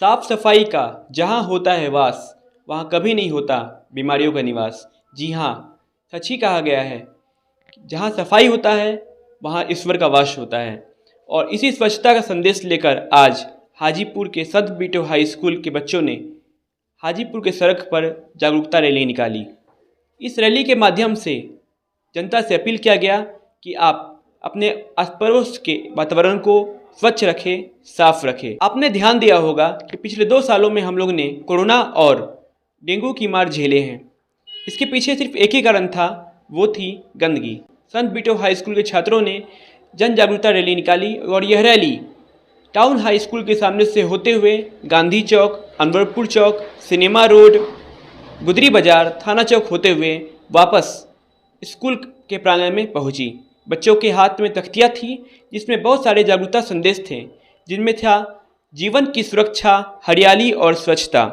साफ सफाई का जहाँ होता है वास, वहाँ कभी नहीं होता बीमारियों का निवास। जी हाँ, सच ही कहा गया है। जहाँ सफाई होता है वहाँ ईश्वर का वास होता है। और इसी स्वच्छता का संदेश लेकर आज हाजीपुर के संत बीटो हाई स्कूल के बच्चों ने हाजीपुर के सड़क पर जागरूकता रैली निकाली। इस रैली के माध्यम से जनता से अपील किया गया कि आप अपने आस पड़ोस के वातावरण को स्वच्छ रखें, साफ रखें। आपने ध्यान दिया होगा कि पिछले 2 सालों में हम लोग ने कोरोना और डेंगू की मार झेले हैं। इसके पीछे सिर्फ एक ही कारण था, वो थी गंदगी। संत बीटो हाई स्कूल के छात्रों ने जन जागरूकता रैली निकाली और यह रैली टाउन हाई स्कूल के सामने से होते हुए गांधी चौक, अनवरपुर चौक, सिनेमा रोड, गुदरी बाजार, थाना चौक होते हुए वापस स्कूल के प्रांगण में पहुंची। बच्चों के हाथ में तख्तियाँ थी जिसमें बहुत सारे जागरूकता संदेश थे, जिनमें था जीवन की सुरक्षा, हरियाली और स्वच्छता,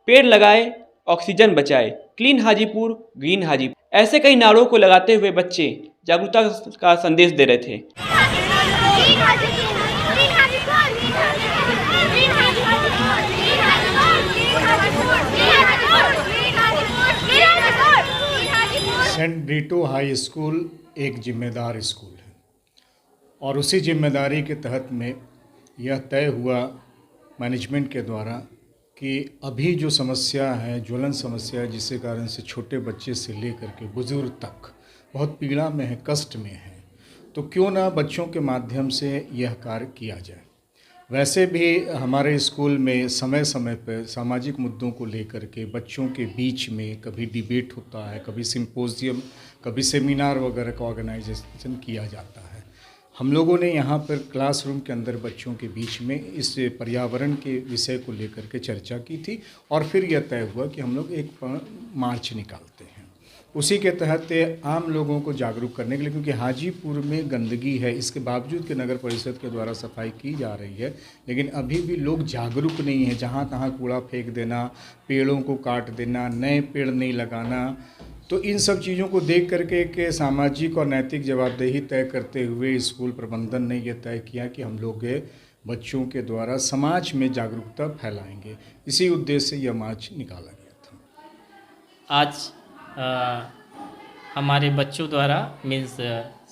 पेड़ लगाए, ऑक्सीजन बचाए, क्लीन हाजीपुर, ग्रीन हाजीपुर। ऐसे कई नारों को लगाते हुए बच्चे जागरूकता का संदेश दे रहे थे। सेंट ब्रीटो हाई स्कूल एक जिम्मेदार स्कूल है और उसी जिम्मेदारी के तहत में यह तय हुआ मैनेजमेंट के द्वारा कि अभी जो समस्या है, ज्वलन समस्या है, जिसके कारण से छोटे बच्चे से लेकर के बुज़ुर्ग तक बहुत पीड़ा में है, कष्ट में है, तो क्यों ना बच्चों के माध्यम से यह कार्य किया जाए। वैसे भी हमारे स्कूल में समय समय पर सामाजिक मुद्दों को लेकर के बच्चों के बीच में कभी डिबेट होता है, कभी सिंपोजियम, कभी सेमिनार वगैरह का ऑर्गेनाइजेशन किया जाता है। हम लोगों ने यहाँ पर क्लासरूम के अंदर बच्चों के बीच में इस पर्यावरण के विषय को लेकर के चर्चा की थी और फिर यह तय हुआ कि हम लोग एक मार्च निकालते हैं। उसी के तहत आम लोगों को जागरूक करने के लिए, क्योंकि हाजीपुर में गंदगी है, इसके बावजूद कि नगर परिषद के द्वारा सफाई की जा रही है, लेकिन अभी भी लोग जागरूक नहीं हैं। जहाँ तहाँ कूड़ा फेंक देना, पेड़ों को काट देना, नए पेड़ नहीं लगाना, तो इन सब चीज़ों को देख करके एक सामाजिक और नैतिक जवाबदेही तय करते हुए स्कूल प्रबंधन ने यह तय किया कि हम लोग बच्चों के द्वारा समाज में जागरूकता फैलाएंगे। इसी उद्देश्य से यह मार्च निकाला गया था। आज हमारे बच्चों द्वारा मीन्स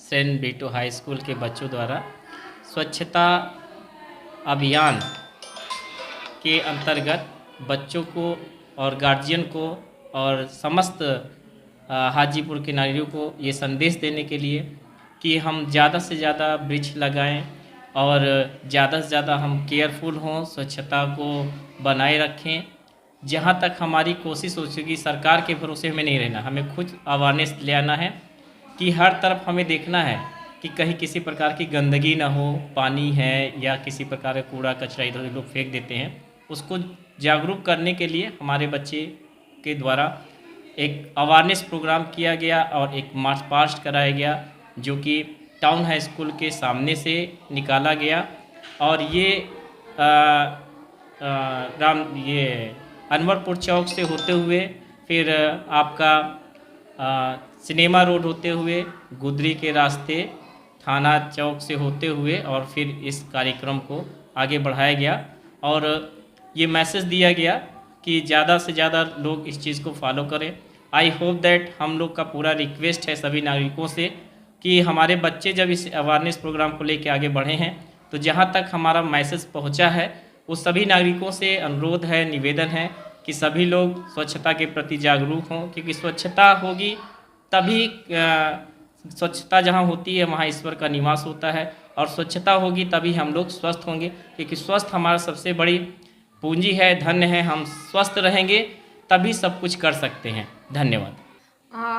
सेंट ब्रीटो हाई स्कूल के बच्चों द्वारा स्वच्छता अभियान के अंतर्गत बच्चों को और गार्जियन को और समस्त हाजीपुर के नागरिकों को ये संदेश देने के लिए कि हम ज़्यादा से ज़्यादा वृक्ष लगाएं और ज़्यादा से ज़्यादा हम केयरफुल हों, स्वच्छता को बनाए रखें। जहाँ तक हमारी कोशिश हो चुकी, सरकार के भरोसे हमें नहीं रहना, हमें खुद अवेयरनेस ले आना है कि हर तरफ हमें देखना है कि कहीं किसी प्रकार की गंदगी ना हो, पानी है या किसी प्रकार का कूड़ा कचरा इधर लोग फेंक देते हैं, उसको जागरूक करने के लिए हमारे बच्चे के द्वारा एक अवेयरनेस प्रोग्राम किया गया और एक मार्च पास्ट कराया गया, जो कि टाउन हाई स्कूल के सामने से निकाला गया। और ये अनवरपुर चौक से होते हुए फिर आपका सिनेमा रोड होते हुए गुदरी के रास्ते थाना चौक से होते हुए और फिर इस कार्यक्रम को आगे बढ़ाया गया और ये मैसेज दिया गया कि ज़्यादा से ज़्यादा लोग इस चीज़ को फॉलो करें। आई होप दैट हम लोग का पूरा रिक्वेस्ट है सभी नागरिकों से कि हमारे बच्चे जब इस अवेयरनेस प्रोग्राम को लेकर आगे बढ़े हैं, तो जहाँ तक हमारा मैसेज पहुँचा है उस सभी नागरिकों से अनुरोध है, निवेदन है कि सभी लोग स्वच्छता के प्रति जागरूक हों, क्योंकि स्वच्छता होगी तभी स्वच्छता जहाँ होती है वहाँ ईश्वर का निवास होता है और स्वच्छता होगी तभी हम लोग स्वस्थ होंगे, क्योंकि स्वस्थ हमारा सबसे बड़ी पूंजी है, धन्य है। हम स्वस्थ रहेंगे तभी सब कुछ कर सकते हैं। धन्यवाद।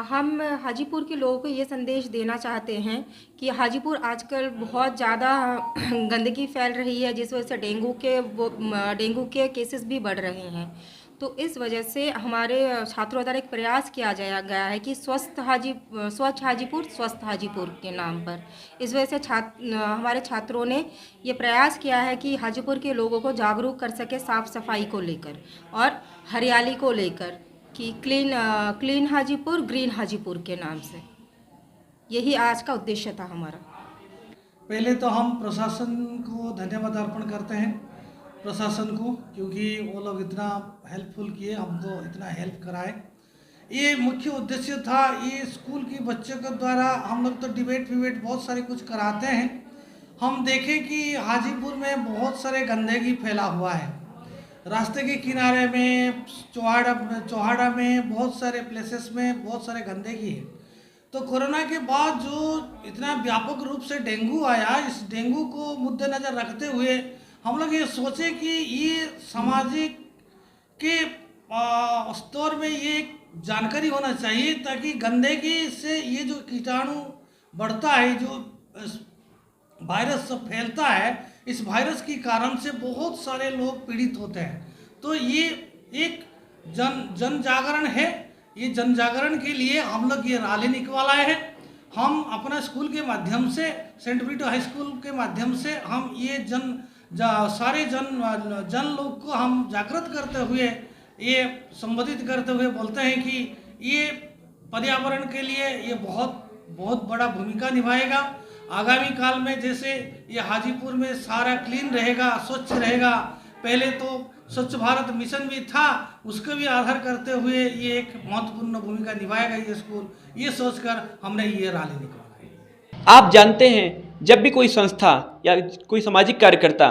हम हाजीपुर के लोगों को ये संदेश देना चाहते हैं कि हाजीपुर आजकल बहुत ज़्यादा गंदगी फैल रही है, जिस वजह से डेंगू के केसेस भी बढ़ रहे हैं। तो इस वजह से हमारे छात्रों द्वारा एक प्रयास किया गया है कि स्वच्छ हाजीपुर स्वस्थ हाजीपुर के नाम पर। इस वजह से हमारे छात्रों ने ये प्रयास किया है कि हाजीपुर के लोगों को जागरूक कर सके साफ़ सफाई को लेकर और हरियाली को लेकर, कि क्लीन हाजीपुर ग्रीन हाजीपुर के नाम से। यही आज का उद्देश्य था हमारा। पहले तो हम प्रशासन को धन्यवाद अर्पण करते हैं प्रशासन को, क्योंकि वो लोग इतना हेल्पफुल किए, हमको इतना हेल्प कराए। ये मुख्य उद्देश्य था, ये स्कूल के बच्चों के द्वारा हम लोग तो डिबेट विबेट बहुत सारे कुछ कराते हैं। हम देखें कि हाजीपुर में बहुत सारे गंदगी फैला हुआ है, रास्ते के किनारे में, चौहाड़ा में, बहुत सारे प्लेसेस में बहुत सारे गंदगी है। तो कोरोना के बाद जो इतना व्यापक रूप से डेंगू आया, इस डेंगू को मुद्देनज़र रखते हुए हम लोग ये सोचे कि ये सामाजिक के स्तर में ये एक जानकारी होना चाहिए, ताकि गंदगी से ये जो कीटाणु बढ़ता है, जो वायरस सब फैलता है, इस वायरस के कारण से बहुत सारे लोग पीड़ित होते हैं। तो ये एक जन जागरण है। ये जन जागरण के लिए हम लोग ये रैली निकलवाए हैं। हम अपना स्कूल के माध्यम से, सेंट ब्रिटो हाई स्कूल के माध्यम से हम ये सारे जन लोग को हम जागृत करते हुए, ये संबोधित करते हुए बोलते हैं कि ये पर्यावरण के लिए ये बहुत बड़ा भूमिका निभाएगा। आगामी काल में जैसे ये हाजीपुर में सारा क्लीन रहेगा, स्वच्छ रहेगा, पहले तो स्वच्छ भारत मिशन भी था, उसको भी आधार करते हुए ये एक महत्वपूर्ण भूमिका निभाएगा ये स्कूल। ये सोचकर हमने ये रैली निकाला है। आप जानते हैं, जब भी कोई संस्था या कोई सामाजिक कार्यकर्ता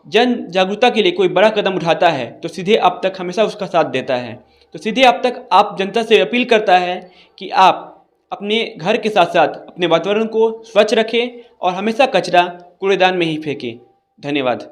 जन जागरूकता के लिए कोई बड़ा कदम उठाता है तो सीधे आप तक हमेशा उसका साथ देता है। तो सीधे आप तक आप जनता से अपील करता है कि आप अपने घर के साथ साथ अपने वातावरण को स्वच्छ रखें और हमेशा कचरा कूड़ेदान में ही फेंकें। धन्यवाद।